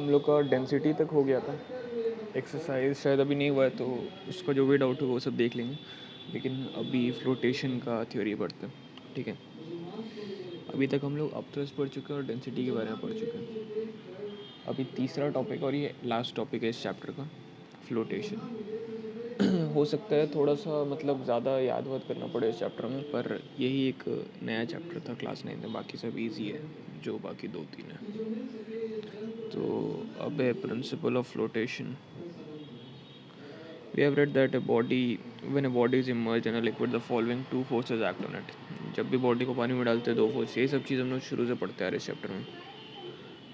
हम लोग का डेंसिटी तक हो गया था। एक्सरसाइज शायद अभी नहीं हुआ है तो उसका जो भी डाउट होगा वो सब देख लेंगे, लेकिन अभी फ्लोटेशन का थ्योरी पढ़ते हैं, ठीक है। अभी तक हम लोग अपथ्रस्ट पढ़ चुके हैं और डेंसिटी के बारे में पढ़ चुके हैं। अभी तीसरा टॉपिक और ये लास्ट टॉपिक है इस चैप्टर का, फ्लोटेशन। हो सकता है थोड़ा सा मतलब ज़्यादा याद वाद करना पड़े इस चैप्टर में, पर यही एक नया चैप्टर था क्लास 9 में, बाकी सब इजी है जो बाकी 2-3 है। तो अब है principal of flotation. We have read that when a body is immersed in a liquid, the following two forces act on it. जब भी बॉडी को पानी में डालते हैं दो फोर्स, यही सब चीज़ हम लोग शुरू से पढ़ते आ रहे इस चैप्टर में।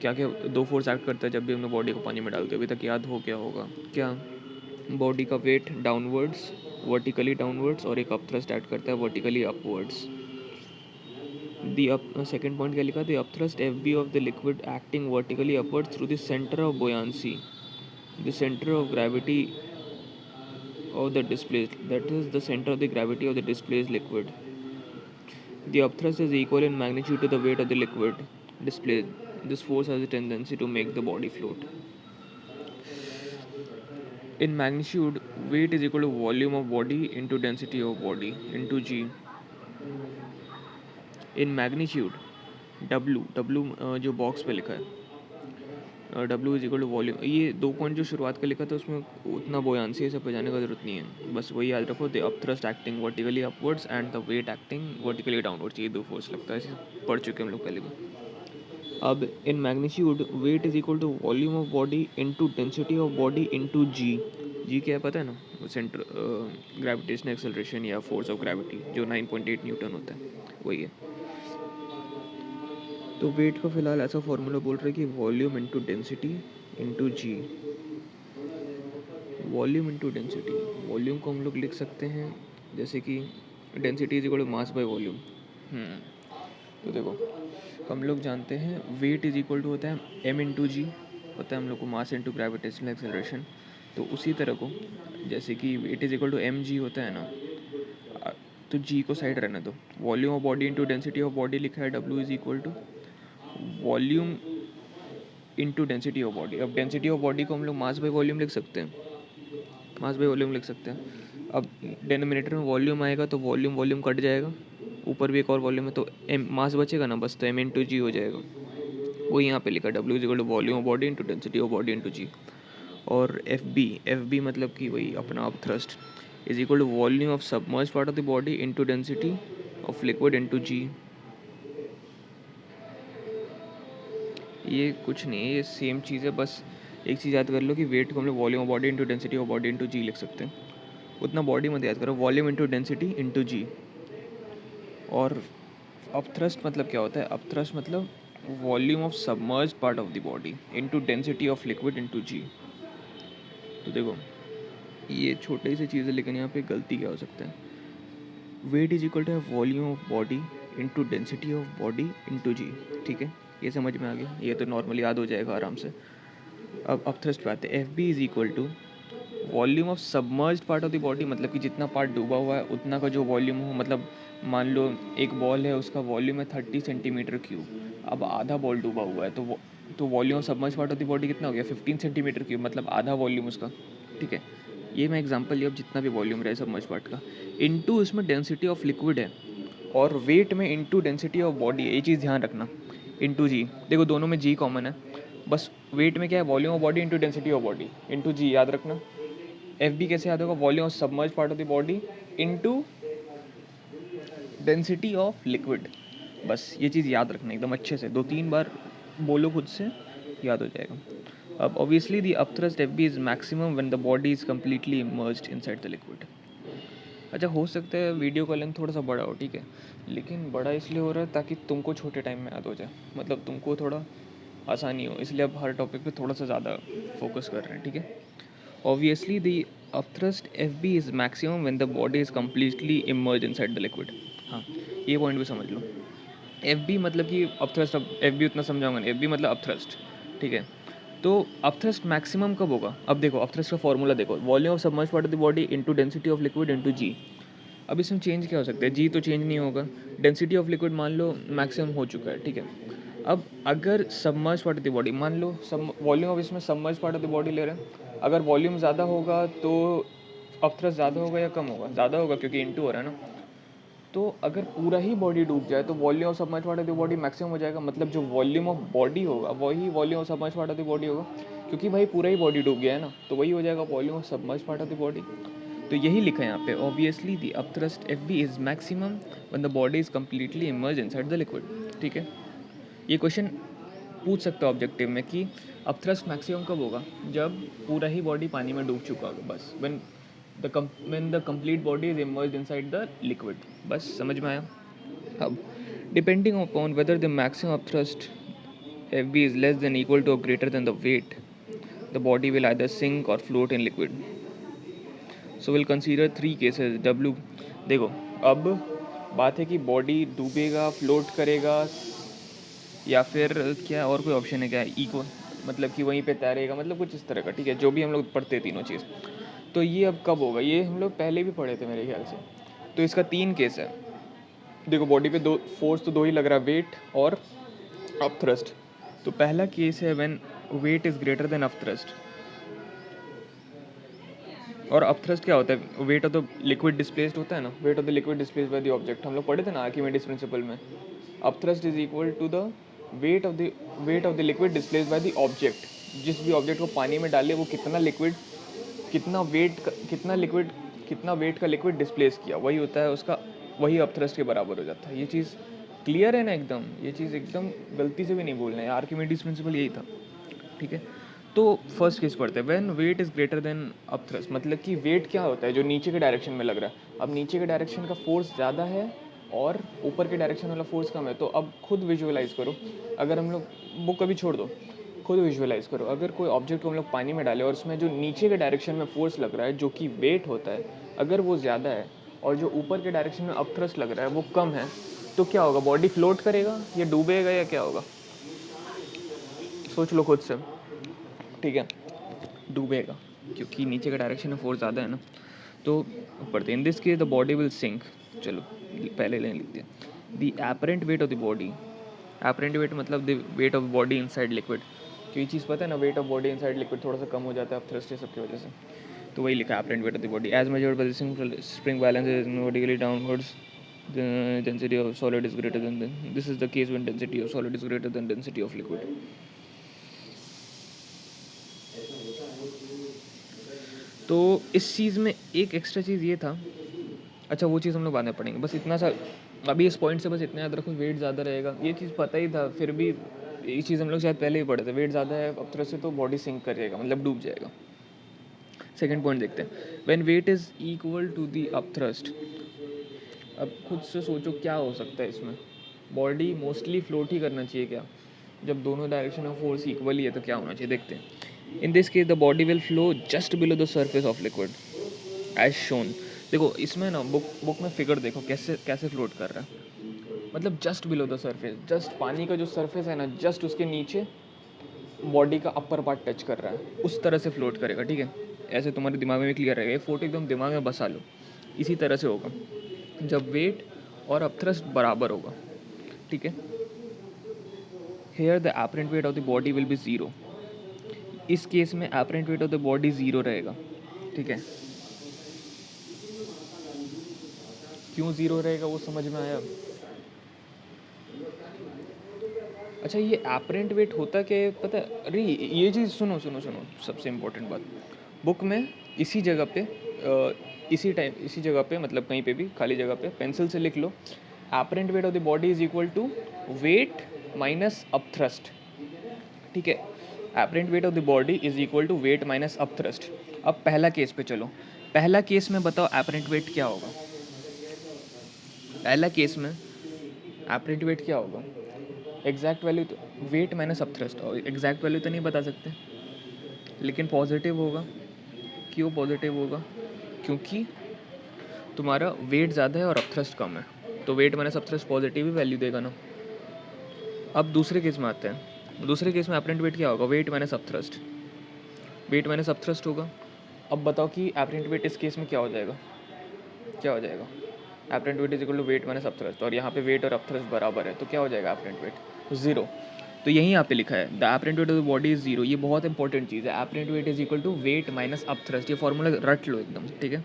क्या क्या दो फोर्स एक्ट करता है जब भी हम लोग बॉडी को पानी में डालते हैं, अभी तक याद हो क्या होगा? क्या बॉडी का वेट डाउनवर्ड्स, वर्टिकली डाउनवर्ड्स, और एक अपथ्रस्ट एक्ट करता है वर्टिकली अपवर्ड्स। सेकेंड पॉइंट क्या लिखा? The upthrust F B of the liquid acting vertically upwards through the centre of buoyancy, the centre of gravity of the displaced, that is the center of the gravity of the displaced liquid. The upthrust is equal in magnitude to the weight of the liquid displaced. This force has a tendency to make the body float. In magnitude, weight is equal to volume of body into density of body into g. In magnitude, W जो box पे लिखा है, W is equal to volume, ये दो point जो शुरुआत का लिखा था उसमें उतना बोयांसी सब पे जाने का जरूरत नहीं है, बस वही याद रखो, the upthrust acting vertically upwards and the weight acting vertically downwards, ये दो फोर्स लगता है, ऐसे पढ़ चुके हम लोग पहले भी। अब in magnitude weight is equal to volume of body into density of body into G. G क्या है पता है ना? सेंटर ग्रेविटेशनल एक्सेलरेशन या फोर्स ऑफ ग्रेविटी जो 9.8 न्यूटन होता है, वही है। तो वेट का फिलहाल ऐसा फॉर्मूला बोल रहा है कि volume into density into g. Volume into density, volume को हम लोग लिख सकते हैं जैसे कि density is equal to mass by volume. तो देखो हम लोग जानते हैं वेट इज इक्वल टू होता है एम इंटू जी, पता है हम लोग को, मास इंटू ग्रेविटेशनल एक्सेलरेशन। तो उसी तरह को जैसे कि weight is equal to M G होता है ना, तो जी को साइड रहने दो। Volume of body into density of body लिखा है W is equal to volume into density of body. अब डेंसिटी ऑफ बॉडी को हम लोग मास बाई वॉल्यूम लिख सकते हैं, मास बाई वॉल्यूम लिख सकते हैं। अब डेनोमिनेटर में वॉल्यूम आएगा तो वॉल्यूम वॉल्यूम कट जाएगा, ऊपर भी एक और वॉल्यूम है तो एम मास बचेगा ना, बस तो एम इंटू जी हो जाएगा। वो यहाँ पे लिखा W is equal to volume of body into density of body into G. और एफ बी मतलब कि वही अपना up thrust is equal to volume of submerge part of the body into density of liquid into G. ये कुछ नहीं है, ये सेम चीज़ है, बस एक चीज़ याद कर लो कि वेट को हम लोग volume of body into density of body into G लिख सकते हैं। उतना बॉडी मत याद करो, volume into density into G. और अपथ्रस्ट मतलब क्या होता है? अपथ्रस्ट मतलब volume of submerged part of the body into density of liquid into G. तो देखो ये छोटी सी चीज़ है, लेकिन यहाँ पे गलती क्या हो सकता है? Weight is equal to volume of body into density of body into G, ठीक है, ये समझ में आ गया, ये तो नॉर्मली याद हो जाएगा आराम से। अब अपथ्रस्ट पे आते हैं। F B is equal to volume of submerged part of the body, मतलब कि जितना पार्ट डूबा हुआ है उतना का जो वॉल्यूम हो, मतलब मान लो एक बॉल है उसका वॉल्यूम है 30 सेंटीमीटर क्यूब, अब आधा बॉल डूबा हुआ है तो volume of submerged part of the body कितना हो गया? 15 सेंटीमीटर क्यूब, मतलब आधा वॉल्यूम उसका, ठीक है। ये मैं एग्जांपल लिया, अब जितना भी वॉल्यूम रहे सबमर्ज्ड पार्ट का, इनटू इसमें डेंसिटी ऑफ लिक्विड है, और वेट में इनटू डेंसिटी ऑफ बॉडी है, ये चीज़ ध्यान रखना, इनटू जी। देखो दोनों में जी कॉमन है, बस वेट में क्या है? Volume of body into density of body into G, याद रखना। एफ बी कैसे याद होगा? Volume of submerge part of the body into density of liquid, बस ये चीज़ याद रखना एकदम अच्छे से, 2-3 बार बोलो खुद से, याद हो जाएगा। अब obviously the upthrust F B is maximum when the body is completely emerged inside the liquid. अच्छा हो सकता है वीडियो का लेंथ थोड़ा सा बड़ा हो, ठीक है, लेकिन बड़ा इसलिए हो रहा है ताकि तुमको छोटे टाइम में याद हो जाए, मतलब तुमको थोड़ा आसानी हो, इसलिए अब हर टॉपिक पे थोड़ा सा ज़्यादा फोकस कर रहे हैं, ठीक है। Obviously the upthrust F B is maximum when the body is completely emerge inside the liquid. हाँ ये पॉइंट भी समझ लो। एफ बी मतलब कि अपथ्रस्ट, अब एफ बी उतना समझाऊंगा नहीं, एफ बी मतलब अपथ्रस्ट, ठीक है। तो अपथ्रस्ट मैक्सिमम कब होगा? अब देखो अपथ्रस्ट का फॉर्मूला देखो, volume of submerge part of the body into density of liquid into G. अब इसमें चेंज क्या हो सकता है? जी तो चेंज नहीं होगा, डेंसिटी ऑफ लिक्विड मान लो मैक्सिमम हो चुका है, ठीक है, अब अगर submerge part of the body, मान लो सब वॉल्यूम, अब इसमें submerge part of the body ले रहे हैं, अगर वॉल्यूम ज़्यादा होगा तो अपथ्रस्ट ज़्यादा होगा या कम होगा? ज़्यादा होगा, क्योंकि इनटू हो रहा है ना। तो अगर पूरा ही बॉडी डूब जाए तो volume of submerge part of the body maximum हो जाएगा, मतलब जो वॉल्यूम ऑफ बॉडी होगा वही volume of submerge part of the body होगा, क्योंकि भाई पूरा ही बॉडी डूब गया है ना, तो वही हो जाएगा volume of submerge part of the body. तो यही लिखा है यहाँ पे, obviously the upthrust F B is maximum when the body is completely emerge inside the liquid. ठीक है, ये क्वेश्चन पूछ सकता है ऑब्जेक्टिव में कि अपथ्रस्ट मैक्सिमम कब होगा? जब पूरा ही बॉडी पानी में डूब चुका होगा, बस when the complete body is immersed inside the liquid। बस समझ में आया? अब depending upon whether the maximum upthrust Fb is less than equal to or greater than the weight, the body will either sink or float in liquid। So we'll consider three cases W। देखो, अब बात है कि body डूबेगा, float करेगा, या फिर क्या और कोई ऑप्शन है क्या? इको, मतलब कि वहीं पे तैरेगा, मतलब कुछ इस तरह का। ठीक है, जो भी हम लोग पढ़ते हैं तीनों चीज़। तो ये अब कब होगा? ये हम लोग पहले भी पढ़े थे मेरे ख्याल से। तो इसका 3 केस है। देखो, बॉडी पे दो फोर्स तो दो ही लग रहा है, वेट और अपथ्रस्ट। तो पहला केस है when weight is greater than upthrust. और अपथ्रस्ट क्या होता है? Weight of the liquid displaced होता है ना, weight of the liquid displaced by the object, हम लोग पढ़े थे ना आर्किमिडीज प्रिंसिपल में। Upthrust is equal to the weight of the liquid displaced by the object. जिस भी ऑब्जेक्ट को पानी में डाले वो कितना वेट का लिक्विड डिस्प्लेस किया, वही होता है उसका, वही अपथ्रस्ट के बराबर हो जाता है। ये चीज़ क्लियर है ना एकदम? ये चीज़ एकदम गलती से भी नहीं बोलना है, आर्किमिडीज प्रिंसिपल यही था। ठीक है, तो फर्स्ट केस पढ़ते हैं, when weight is greater than upthrust. मतलब कि वेट क्या होता है? जो नीचे के डायरेक्शन में लग रहा है। अब नीचे के डायरेक्शन का फोर्स ज़्यादा है और ऊपर के डायरेक्शन वाला फोर्स कम है। तो अब खुद विजुअलाइज़ करो, अगर हम लोग बुक अभी छोड़ दो, खुद विजुअलाइज़ करो, अगर कोई ऑब्जेक्ट को हम लोग पानी में डालें और उसमें जो नीचे के डायरेक्शन में फोर्स लग रहा है, जो कि वेट होता है, अगर वो ज़्यादा है और जो ऊपर के डायरेक्शन में अपथ्रस्ट लग रहा है वो कम है, तो क्या होगा? बॉडी फ्लोट करेगा या डूबेगा या क्या होगा? सोच लो खुद से। ठीक है, डूबेगा, क्योंकि नीचे का डायरेक्शन में फोर्स ज़्यादा है ना। तो पढ़ते हैं, in this case the body will sink. चलो पहले लाइन लिखते हैं, the apparent weight of the body. Apparent weight मतलब the weight of body inside liquid. तो ये चीज़ पता है ना, weight of body inside liquid थोड़ा सा कम हो जाता है अपथ्रस्ट सबकी वजह से। तो वही लिखा है, apparent weight of the body as measured by the spring balance is vertically downwards, the density of solid is greater than this is the case when density of solid is greater than density of liquid। तो इस चीज़ में एक extra चीज़ ये था, अच्छा वो चीज़ हम लोग बाद में पढ़ेंगे, बस इतना सा अभी इस पॉइंट से बस इतना याद रखो, वेट ज़्यादा रहेगा। ये चीज़ पता ही था, फिर भी ये चीज़ हम लोग शायद पहले ही पढ़े थे, वेट ज़्यादा है अपथ्रस्ट से तो बॉडी सिंक करेगा, मतलब डूब जाएगा। सेकेंड पॉइंट देखते हैं, when weight is equal to the upthrust. अब खुद से सोचो क्या हो सकता है इसमें? बॉडी मोस्टली फ्लोट ही करना चाहिए क्या? जब दोनों डायरेक्शन में फोर्स इक्वल ही है तो क्या होना चाहिए? देखते हैं। In this case the body will flow just below the surface of liquid as shown. देखो इसमें ना बुक में फिगर देखो कैसे कैसे फ्लोट कर रहा है, मतलब just below the surface, just पानी का जो सरफेस है ना, जस्ट उसके नीचे बॉडी का अपर पार्ट टच कर रहा है, उस तरह से फ्लोट करेगा। ठीक है, ऐसे तुम्हारे दिमाग में भी क्लियर रहेगा, ये फोटो एकदम दिमाग में बसा लो। इसी तरह से होगा जब वेट और अपथ्रस्ट बराबर होगा। ठीक है, here the apparent weight of the body will be zero. इस केस में apparent weight of the body zero रहेगा। ठीक है, क्यों ज़ीरो रहेगा वो समझ में आया? अच्छा, ये एपरेंट वेट होता क्या है पता है? अरे ये चीज़ सुनो सुनो सुनो, सबसे इम्पोर्टेंट बात, बुक में इसी जगह पे इसी जगह पे, मतलब कहीं पे भी खाली जगह पे पेंसिल से लिख लो, apparent weight of the body is equal to weight minus upthrust. ठीक है, apparent weight of the body is equal to weight minus upthrust. अब पहला केस पे चलो, पहला केस में बताओ एपरेंट वेट क्या होगा? पहला केस में एपरेंट वेट क्या होगा? एग्जैक्ट वैल्यू तो वेट माइनस अपथ्रस्ट, और एग्जैक्ट वैल्यू तो नहीं बता सकते, लेकिन पॉजिटिव होगा। क्यों पॉजिटिव होगा? क्योंकि तुम्हारा वेट ज़्यादा है और अपथ्रस्ट कम है, तो वेट माइनस अपथ्रस्ट पॉजिटिव ही वैल्यू देगा ना। अब दूसरे केस में आते हैं, दूसरे केस में एपरेंट वेट क्या होगा? Wait minus upthrust, wait minus upthrust होगा। अब बताओ कि एपरेंट वेट इस केस में क्या हो जाएगा? क्या हो जाएगा? Apparent weight is equal to weight minus upthrust, और यहाँ पे वेट और अपथ्रस्ट बराबर है, तो क्या हो जाएगा एपरेंट वेट? ज़ीरो। तो यही यहाँ पे लिखा है the apparent weight of the body is zero. ये बहुत इंपॉर्टेंट चीज़ है। Apparent weight is equal to weight minus up thrust. ये फॉर्मूला रट लो एकदम, ठीक है।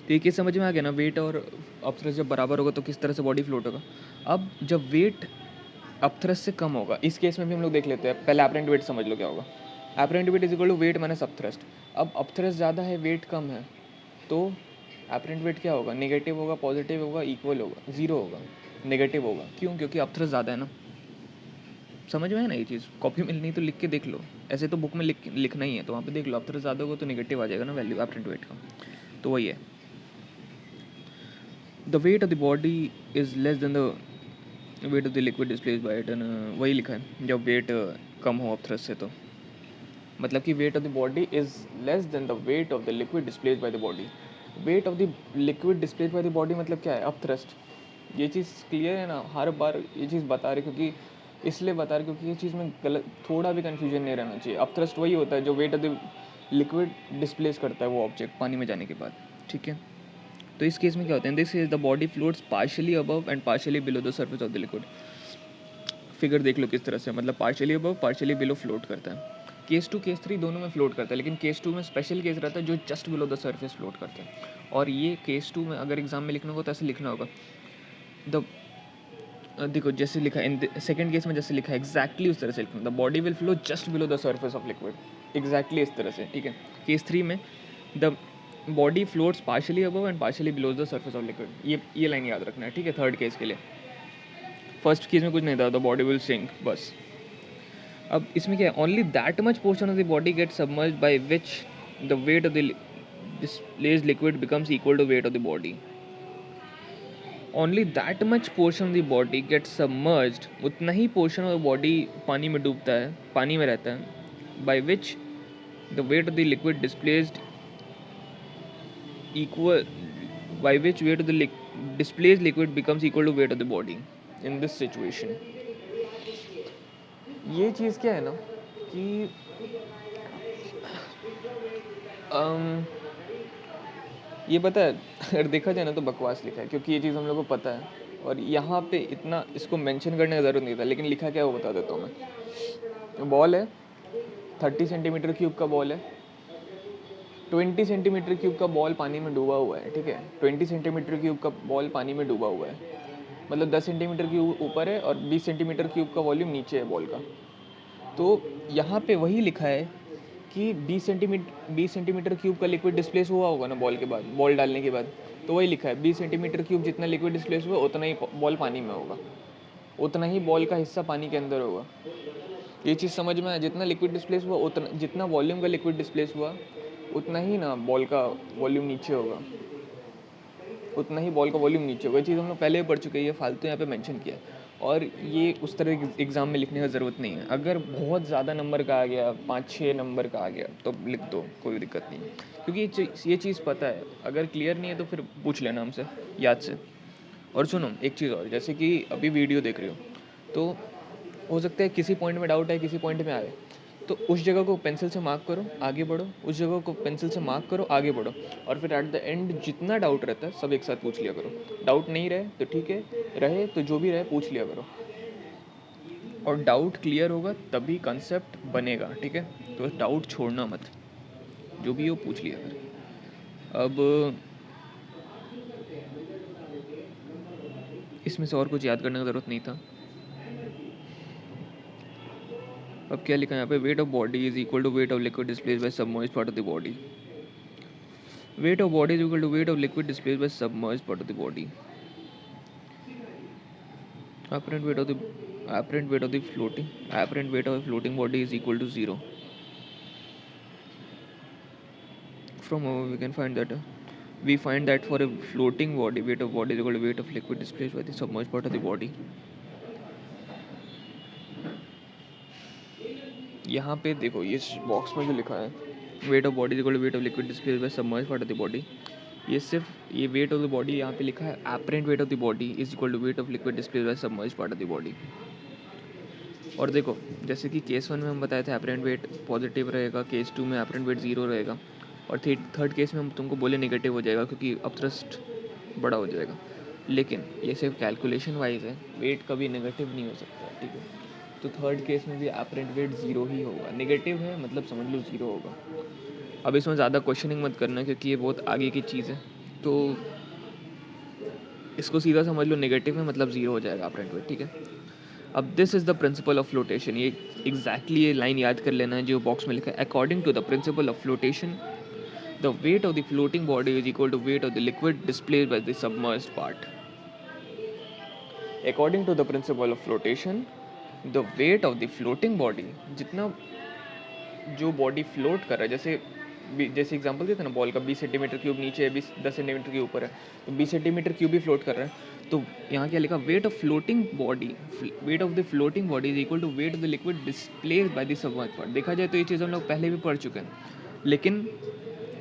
तो ये केस समझ में आ गया ना, वेट और अप थ्रस्ट जब बराबर होगा तो किस तरह से बॉडी फ्लोट होगा। अब जब वेट अप थ्रस्ट से कम होगा, इस केस में भी हम लोग देख लेते हैं। पहले एपरेंट वेट समझ लो क्या होगा। Apparent weight is equal to weight minus up thrust. अब अप थ्रस्ट ज़्यादा है, वेट कम है, तो एपरेंट वेट क्या होगा? नेगेटिव होगा, पॉजिटिव होगा, इक्वल होगा, ज़ीरो होगा, नेगेटिव होगा। क्यों? क्योंकि अप थ्रस्ट ज़्यादा है ना। समझ में है ना ये चीज़? कॉपी में नहीं तो लिख के देख लो, ऐसे तो बुक में लिखना ही है, तो वहाँ पे देख लो। अप थ्रस्ट ज़्यादा होगा तो नेगेटिव आ जाएगा ना वैल्यू एपरेंट वेट का। तो वही है, the weight of the body is less than the weight of the liquid displace bye it. वही लिखा है जब वेट कम हो अप थ्रस्ट से, तो मतलब कि wait of the body is less than the weight of the liquid displace bye the body. Weight of the liquid displace bye the body मतलब क्या है? Up thrust. ये चीज़ क्लियर है ना? हर बार ये चीज़ बता रहे, क्योंकि इसलिए बता रहे क्योंकि ये चीज़ में गलत थोड़ा भी कन्फ्यूजन नहीं रहना चाहिए। अप थ्रस्ट वही होता है जो wait of the liquid displace करता है वो ऑब्जेक्ट पानी में जाने के बाद, ठीक है। तो इस केस में क्या होता है? This is the body floats partially above and partially below the surface of the liquid. Figure देख लो किस तरह से, मतलब partially above partially below float करता है। केस 2 केस 3 दोनों में फ्लोट करता है, लेकिन केस 2 में स्पेशल केस रहता है जो just below the surface float करता है। और ये केस 2 में अगर एग्जाम में लिखना होगा तो ऐसे लिखना होगा। द देखो जैसे लिखा है इन सेकंड केस में, जैसे लिखा है एग्जैक्टली उस तरह से लिखना। The body will flow just below the surface of liquid, exactly इस तरह से, ठीक है। केस 3 में the body floats partially above and partially below the surface of liquid. ये लाइन याद रखना है, ठीक है, थर्ड केस के लिए। फर्स्ट केस में कुछ नहीं था, द बॉडी विल सिंक, बस। अब इसमें क्या है? Only that much portion of the body get submerged by which the weight of the displaced liquid becomes equal to weight of the body. Only that much portion of the body get submerged, उतना ही portion of the body पानी में डूबता है, पानी में रहता है, by which the weight of the liquid displaced equal by which weight of the displaced liquid becomes equal to weight of the body in this situation। ये चीज़ क्या है ना कि ये पता है अगर देखा जाए ना तो बकवास लिखा है, क्योंकि ये चीज़ हम लोग को पता है और यहाँ पे इतना इसको मेंशन करने की ज़रूरत नहीं था, लेकिन लिखा क्या है वो बता देता हूँ मैं। बॉल है 30 सेंटीमीटर क्यूब का बॉल है, 20 सेंटीमीटर क्यूब का बॉल पानी में डूबा हुआ है, ठीक है। 20 सेंटीमीटर क्यूब का बॉल पानी में डूबा हुआ है, मतलब 10 सेंटीमीटर क्यूब ऊपर है और 20 सेंटीमीटर क्यूब का वॉल्यूम नीचे है बॉल का। तो यहाँ पे वही लिखा है कि 20 सेंटीमीटर क्यूब का लिक्विड डिस्प्लेस हुआ होगा ना बॉल के बाद, बॉल डालने के बाद। तो वही लिखा है 20 सेंटीमीटर क्यूब जितना लिक्विड डिस्प्लेस हुआ उतना ही बॉल पानी में होगा, उतना ही बॉल का हिस्सा पानी के अंदर होगा। ये चीज़ समझ में आया? जितना लिक्विड डिस्प्लेस हुआ उतना, जितना वॉल्यूम का लिक्विड डिस्प्लेस हुआ उतना ही ना बॉल का वॉल्यूम नीचे होगा, उतना ही बॉल का वॉल्यूम नीचे होगा। ये चीज़ हम लोग पहले भी पढ़ चुके हैं, ये फालतू यहाँ पे मेंशन किया है। और ये उस तरह एग्ज़ाम में लिखने का ज़रूरत नहीं है। अगर बहुत ज़्यादा नंबर का आ गया, 5-6 नंबर का आ गया तो लिख दो, कोई दिक्कत नहीं है, क्योंकि ये चीज़ पता है। अगर क्लियर नहीं है तो फिर पूछ लेना हमसे याद से। और सुनो एक चीज़ और, जैसे कि अभी वीडियो देख रहे हो तो हो सकता है किसी पॉइंट में डाउट है, किसी पॉइंट में आए, तो उस जगह को पेंसिल से मार्क करो, आगे बढ़ो, उस जगह को पेंसिल से मार्क करो, आगे बढ़ो, और फिर एट द एंड जितना डाउट रहता है सब एक साथ पूछ लिया करो। डाउट नहीं रहे तो ठीक है, रहे तो जो भी रहे पूछ लिया करो। और डाउट क्लियर होगा तभी कंसेप्ट बनेगा, ठीक है। तो डाउट छोड़ना मत, जो भी हो पूछ लिया कर। अब इसमें से और कुछ याद करने की ज़रूरत नहीं था। अब क्या लिखा है यहाँ पे? Weight of body is equal to weight of liquid displaced by submerged part of the body. Weight of body is equal to weight of liquid displaced by submerged part of the body. Apparent weight of the floating body is equal to 0. From we can find that we find that for a floating body, weight of body is equal to weight of liquid displaced by the submerged part of the body. यहाँ पे देखो ये box में जो लिखा है weight of body is equal to weight of liquid displaced by submerged part of the body, ये सिर्फ ये वेट ऑफ द बॉडी यहाँ पे लिखा है apparent weight of the body is equal to weight of liquid displaced by submerged part of the body. और देखो जैसे कि केस 1 में हम बताए थे एपरेंट वेट पॉजिटिव रहेगा, केस 2 में एपरेंट वेट 0 रहेगा, और थर्ड केस में हम तुमको बोले नेगेटिव हो जाएगा क्योंकि अपथ्रस्ट बड़ा हो जाएगा। लेकिन ये सिर्फ कैलकुलेशन वाइज है, वेट कभी नेगेटिव नहीं हो सकता, ठीक है। तो थर्ड केस में भी एपरेंट वेट ज़ीरो ही होगा, नेगेटिव है मतलब समझ लो ज़ीरो होगा। अब इसमें ज़्यादा क्वेश्चनिंग मत करना क्योंकि ये बहुत आगे की चीज़ है, तो इसको सीधा समझ लो नेगेटिव है मतलब ज़ीरो हो जाएगा एपरेंट वेट, ठीक है। अब this is the principle of flotation, ये एग्जैक्टली ये लाइन याद कर लेना है जो बॉक्स में लिखा है। According to the principle of flotation the weight of the floating body is equal to weight of the liquid displaced by the submerged part. According to the principle of flotation the weight of the floating body, जितना जो body float कर रहा है, जैसे example देते ना ball का 20 centimetre cube नीचे है, 10 सेंटीमीटर के ऊपर है, तो 20 सेंटीमीटर क्यूब ही फ्लोट कर रहा है। तो यहाँ क्या लिखा, weight of floating body, weight of the floating body is equal to weight of the liquid displaced by the submerged part. देखा जाए तो ये चीज़ हम लोग पहले भी पढ़ चुके हैं, लेकिन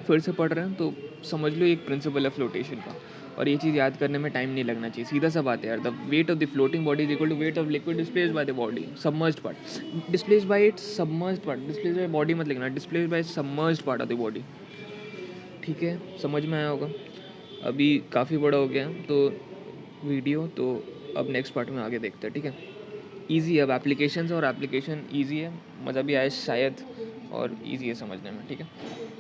फिर से पढ़ रहे हैं, तो समझ लो एक प्रिंसिपल है फ्लोटेशन का, और ये चीज़ याद करने में टाइम नहीं लगना चाहिए, सीधा सा बात है यार। The weight of the floating body is equal to weight of liquid displaced by the body submerged part, displaced by its submerged part, displaced by body मत लिखना, displaced by submerged part of the body, ठीक है। समझ में आया होगा। अभी काफ़ी बड़ा हो गया तो वीडियो, तो अब नेक्स्ट पार्ट में आगे देखते हैं, ठीक है। ईजी है, अब एप्लीकेशन और एप्लीकेशन ईजी है, मज़ा भी आए शायद, और ईजी है समझने में, ठीक है।